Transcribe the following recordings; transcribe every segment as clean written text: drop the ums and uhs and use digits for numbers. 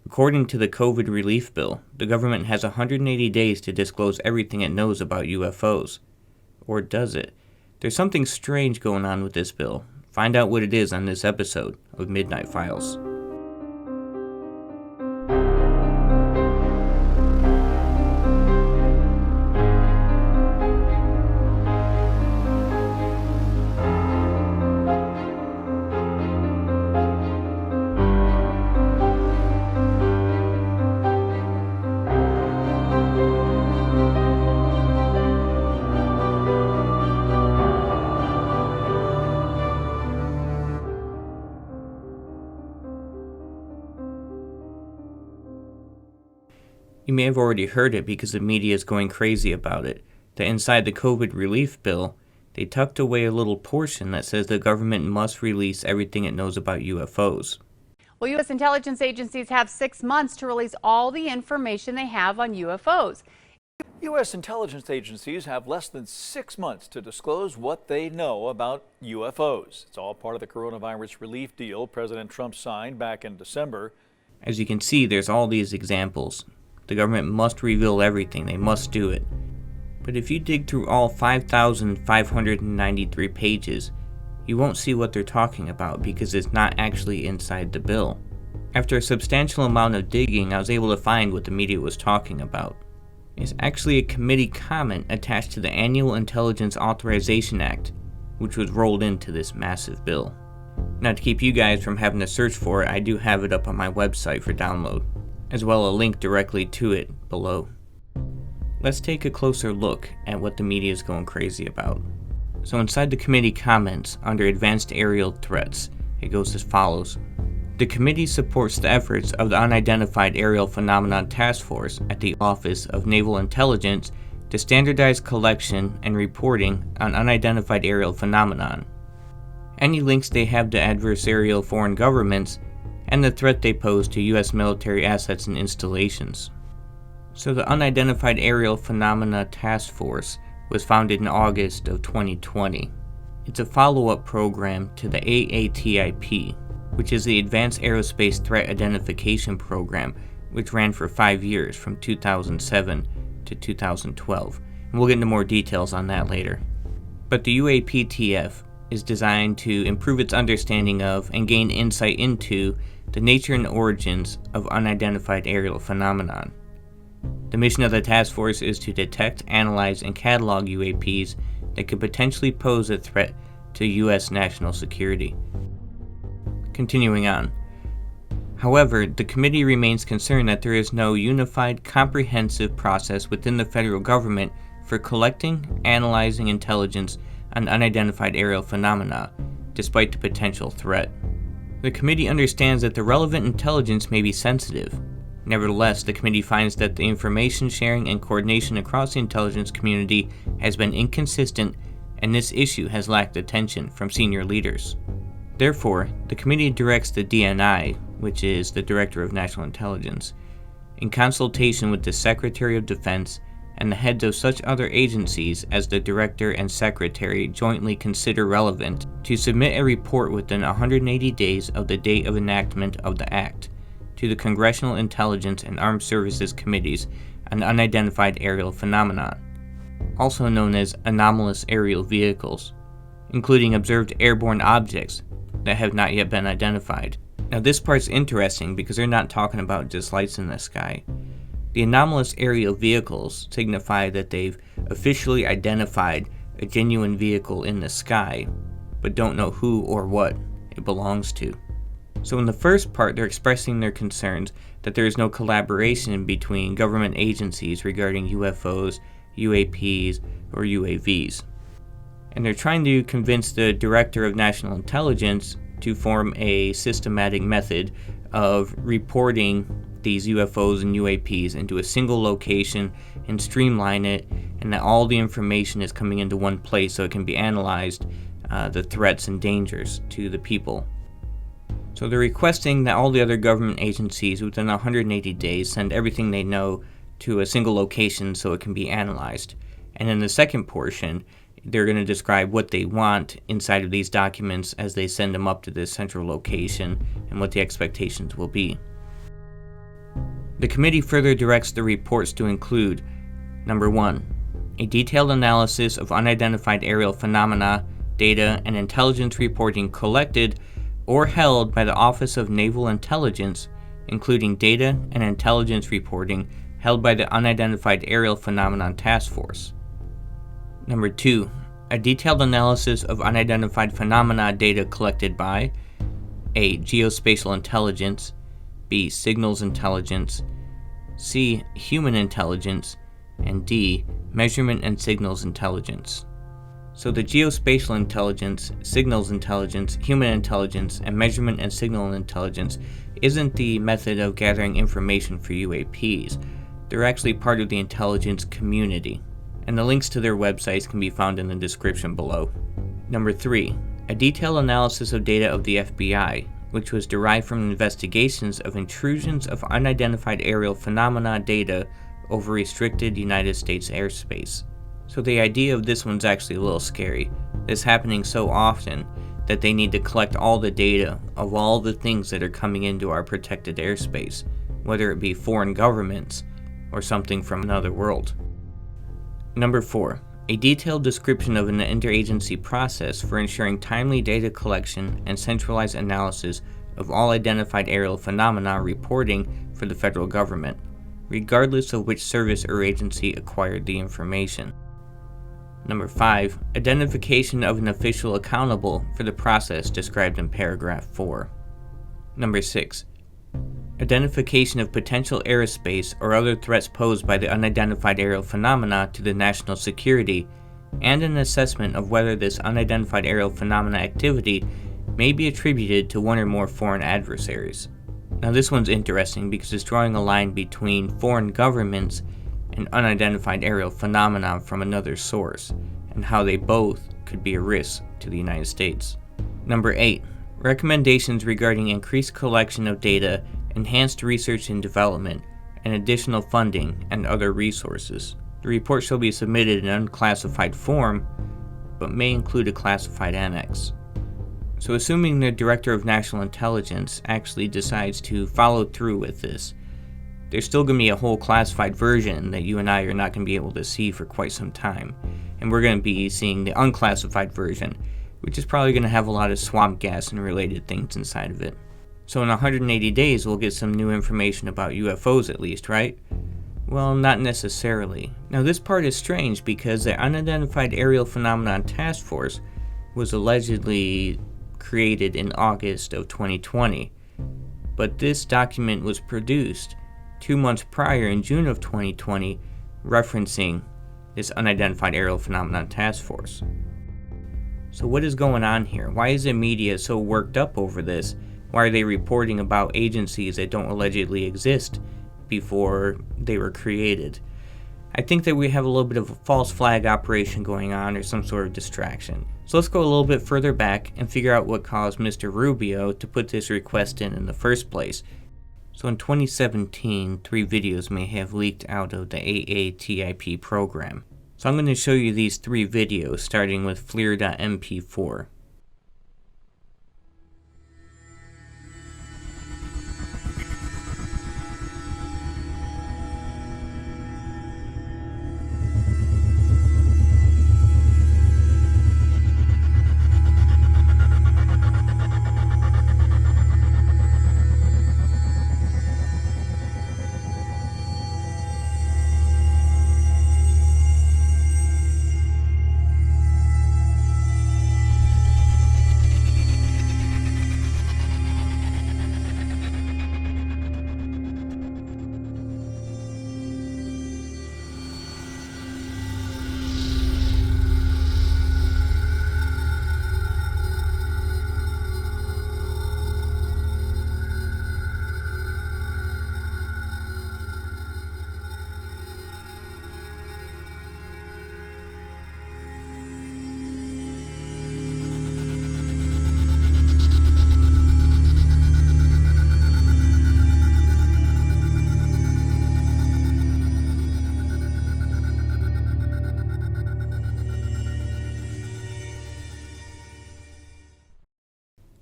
According to the COVID relief bill, the government has 180 days to disclose everything it knows about UFOs. Or does it? There's something strange going on with this bill. Find out what it is on this episode of Midnight Files. You may have already heard it because the media is going crazy about it, that inside the COVID relief bill, they tucked away a little portion that says the government must release everything it knows about UFOs. Well, U.S. intelligence agencies have 6 months to release all the information they have on UFOs. U.S. intelligence agencies have less than 6 months to disclose what they know about UFOs. It's all part of the coronavirus relief deal President Trump signed back in December. As you can see, there's all these examples. The government must reveal everything. They must do it. But if you dig through all 5,593 pages, you won't see what they're talking about because it's not actually inside the bill. After a substantial amount of digging, I was able to find what the media was talking about. It's actually a committee comment attached to the Annual Intelligence Authorization Act, which was rolled into this massive bill. Now, to keep you guys from having to search for it, I do have it up on my website for download, as well as a link directly to it below. Let's take a closer look at what the media is going crazy about. So inside the committee comments, under advanced aerial threats, it goes as follows. The committee supports the efforts of the Unidentified Aerial Phenomenon Task Force at the Office of Naval Intelligence to standardize collection and reporting on unidentified aerial phenomenon. Any links they have to adversarial foreign governments and the threat they pose to U.S. military assets and installations. So the Unidentified Aerial Phenomena Task Force was founded in August of 2020. It's a follow-up program to the AATIP, which is the Advanced Aerospace Threat Identification Program, which ran for 5 years from 2007 to 2012. And we'll get into more details on that later. But the UAPTF is designed to improve its understanding of and gain insight into the nature and origins of unidentified aerial phenomenon. The mission of the task force is to detect, analyze, and catalog UAPs that could potentially pose a threat to U.S. national security. Continuing on. However, the committee remains concerned that there is no unified, comprehensive process within the federal government for collecting, analyzing intelligence on unidentified aerial phenomena, despite the potential threat. The committee understands that the relevant intelligence may be sensitive. Nevertheless, the committee finds that the information sharing and coordination across the intelligence community has been inconsistent, and this issue has lacked attention from senior leaders. Therefore, the committee directs the DNI, which is the Director of National Intelligence, in consultation with the Secretary of Defense and the heads of such other agencies as the Director and Secretary jointly consider relevant, to submit a report within 180 days of the date of enactment of the Act to the Congressional Intelligence and Armed Services Committees on Unidentified Aerial Phenomenon, also known as anomalous aerial vehicles, including observed airborne objects that have not yet been identified. Now this part's interesting because they're not talking about just lights in the sky. The anomalous aerial vehicles signify that they've officially identified a genuine vehicle in the sky, but don't know who or what it belongs to. So in the first part, they're expressing their concerns that there is no collaboration between government agencies regarding UFOs, UAPs, or UAVs. And they're trying to convince the Director of National Intelligence to form a systematic method of reporting these UFOs and UAPs into a single location and streamline it, and that all the information is coming into one place so it can be analyzed, the threats and dangers to the people. So they're requesting that all the other government agencies within 180 days send everything they know to a single location so it can be analyzed. And in the second portion, they're going to describe what they want inside of these documents as they send them up to this central location and what the expectations will be. The committee further directs the reports to include: Number 1. A detailed analysis of unidentified aerial phenomena, data, and intelligence reporting collected or held by the Office of Naval Intelligence, including data and intelligence reporting held by the Unidentified Aerial Phenomenon Task Force. Number 2. A detailed analysis of unidentified phenomena data collected by A. Geospatial Intelligence, B. Signals Intelligence, C. Human Intelligence, and D. Measurement and Signals Intelligence. So the Geospatial Intelligence, Signals Intelligence, Human Intelligence, and Measurement and Signal Intelligence isn't the method of gathering information for UAPs. They're actually part of the intelligence community, and the links to their websites can be found in the description below. Number 3. A detailed analysis of data of the FBI, which was derived from investigations of intrusions of unidentified aerial phenomena data over restricted United States airspace. So the idea of this one's actually a little scary. It's happening so often that they need to collect all the data of all the things that are coming into our protected airspace, whether it be foreign governments or something from another world. Number 4. A detailed description of an interagency process for ensuring timely data collection and centralized analysis of all identified aerial phenomena reporting for the federal government, regardless of which service or agency acquired the information. Number 5. Identification of an official accountable for the process described in paragraph 4. Number 6. Identification of potential aerospace or other threats posed by the unidentified aerial phenomena to the national security, and an assessment of whether this unidentified aerial phenomena activity may be attributed to one or more foreign adversaries. Now this one's interesting because it's drawing a line between foreign governments and unidentified aerial phenomena from another source, and how they both could be a risk to the United States. Number 8. Recommendations regarding increased collection of data, enhanced research and development, and additional funding and other resources. The report shall be submitted in unclassified form, but may include a classified annex. So assuming the Director of National Intelligence actually decides to follow through with this, there's still going to be a whole classified version that you and I are not going to be able to see for quite some time. And we're going to be seeing the unclassified version, which is probably going to have a lot of swamp gas and related things inside of it. So in 180 days, we'll get some new information about UFOs at least, right? Well, not necessarily. Now this part is strange because the Unidentified Aerial Phenomenon Task Force was allegedly created in August of 2020. But this document was produced 2 months prior in June of 2020, referencing this Unidentified Aerial Phenomenon Task Force. So what is going on here? Why is the media so worked up over this? Why are they reporting about agencies that don't allegedly exist before they were created? I think that we have a little bit of a false flag operation going on, or some sort of distraction. So let's go a little bit further back and figure out what caused Mr. Rubio to put this request in the first place. So in 2017, 3 videos may have leaked out of the AATIP program. So I'm going to show you these 3 videos, starting with FLIR.mp4.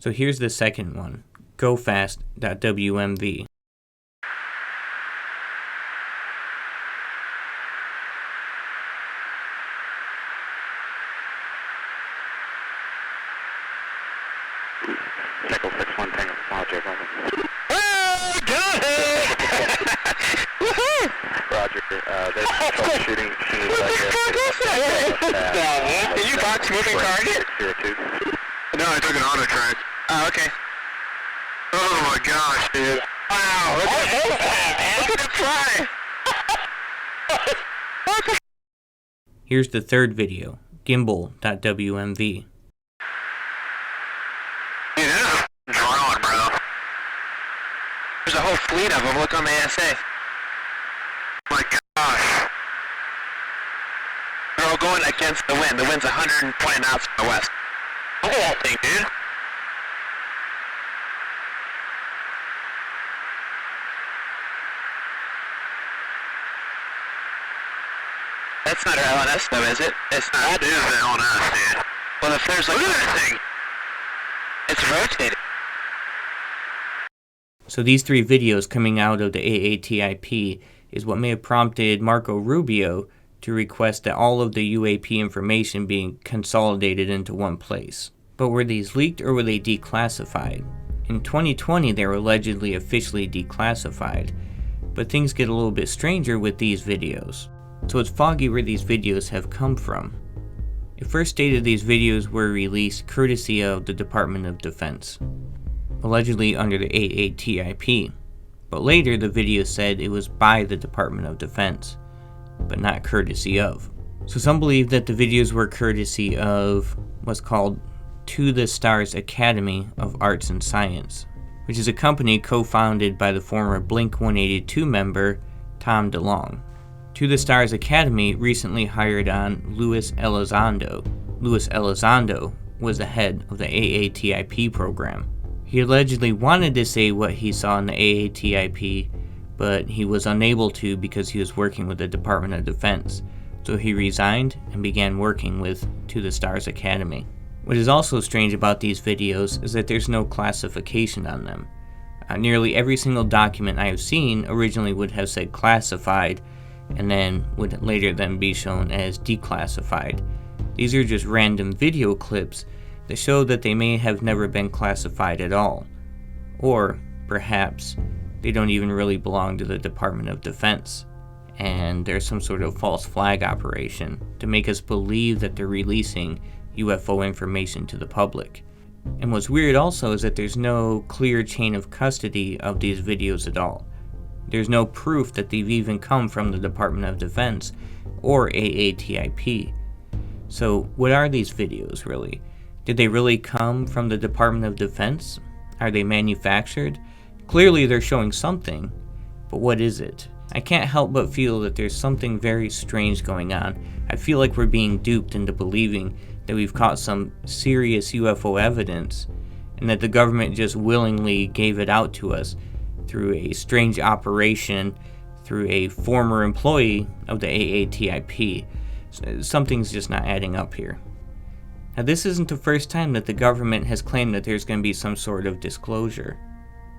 So here's the second one, gofast.wmv. Roger. There's troubleshooting as soon as I get Did you box moving target? Here too. No, I took an auto track. Oh, okay. Oh my gosh, dude. Wow, look at it fly. Here's the third video, gimbal.wmv. Dude, there's a drone, bro. There's a whole fleet of them. Look on the ASA. My gosh. They're all going against the wind. The wind's 120 knots from the west. Look at that thing, dude. That's not our LNS though, is it? It's not. That is the LNS, dude. Well, if there's like... Look at that thing! It's rotating. So these three videos coming out of the AATIP is what may have prompted Marco Rubio to request that all of the UAP information be consolidated into one place. But were these leaked or were they declassified? In 2020 they were allegedly officially declassified, but things get a little bit stranger with these videos. So it's foggy where these videos have come from. It first stated these videos were released courtesy of the Department of Defense, allegedly under the AATIP, but later the video said it was by the Department of Defense, but not courtesy of. So some believe that the videos were courtesy of what's called To the Stars Academy of Arts and Science, which is a company co-founded by the former Blink-182 member Tom DeLonge. To the Stars Academy recently hired on Luis Elizondo. Luis Elizondo was the head of the AATIP program. He allegedly wanted to say what he saw in the AATIP, but he was unable to because he was working with the Department of Defense. So he resigned and began working with To the Stars Academy. What is also strange about these videos is that there's no classification on them. Nearly every single document I have seen originally would have said classified, and then would later then be shown as declassified. These are just random video clips that show that they may have never been classified at all. Or perhaps they don't even really belong to the Department of Defense, and there's some sort of false flag operation to make us believe that they're releasing UFO information to the public. And what's weird also is that there's no clear chain of custody of these videos at all. There's no proof that they've even come from the Department of Defense or AATIP. So what are these videos really? Did they really come from the Department of Defense? Are they manufactured? Clearly they're showing something, but what is it? I can't help but feel that there's something very strange going on. I feel like we're being duped into believing that we've caught some serious UFO evidence and that the government just willingly gave it out to us through a strange operation, through a former employee of the AATIP. Something's just not adding up here. Now, this isn't the first time that the government has claimed that there's going to be some sort of disclosure.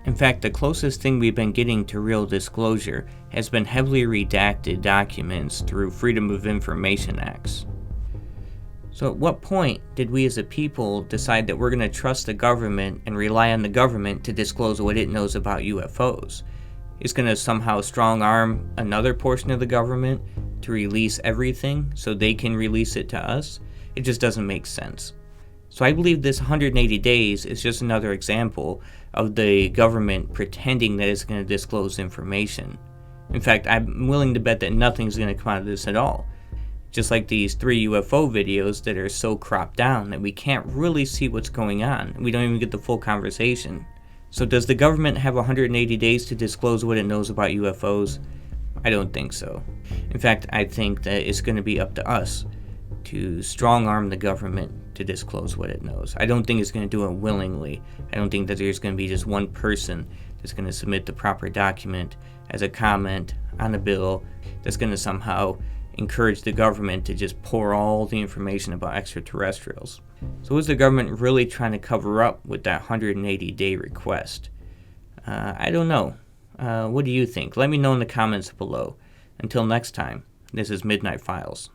In fact, the closest thing we've been getting to real disclosure has been heavily redacted documents through Freedom of Information Acts. So at what point did we as a people decide that we're going to trust the government and rely on the government to disclose what it knows about UFOs? It's going to somehow strong arm another portion of the government to release everything so they can release it to us? It just doesn't make sense. So I believe this 180 days is just another example of the government pretending that it's going to disclose information. In fact, I'm willing to bet that nothing's going to come out of this at all. Just like these 3 UFO videos that are so cropped down that we can't really see what's going on. We don't even get the full conversation. So does the government have 180 days to disclose what it knows about UFOs? I don't think so. In fact, I think that it's going to be up to us to strong arm the government to disclose what it knows. I don't think it's going to do it willingly. I don't think that there's going to be just one person that's going to submit the proper document as a comment on a bill that's going to somehow encourage the government to just pour all the information about extraterrestrials. So is the government really trying to cover up with that 180-day request? I don't know. What do you think? Let me know in the comments below. Until next time, this is Midnight Files.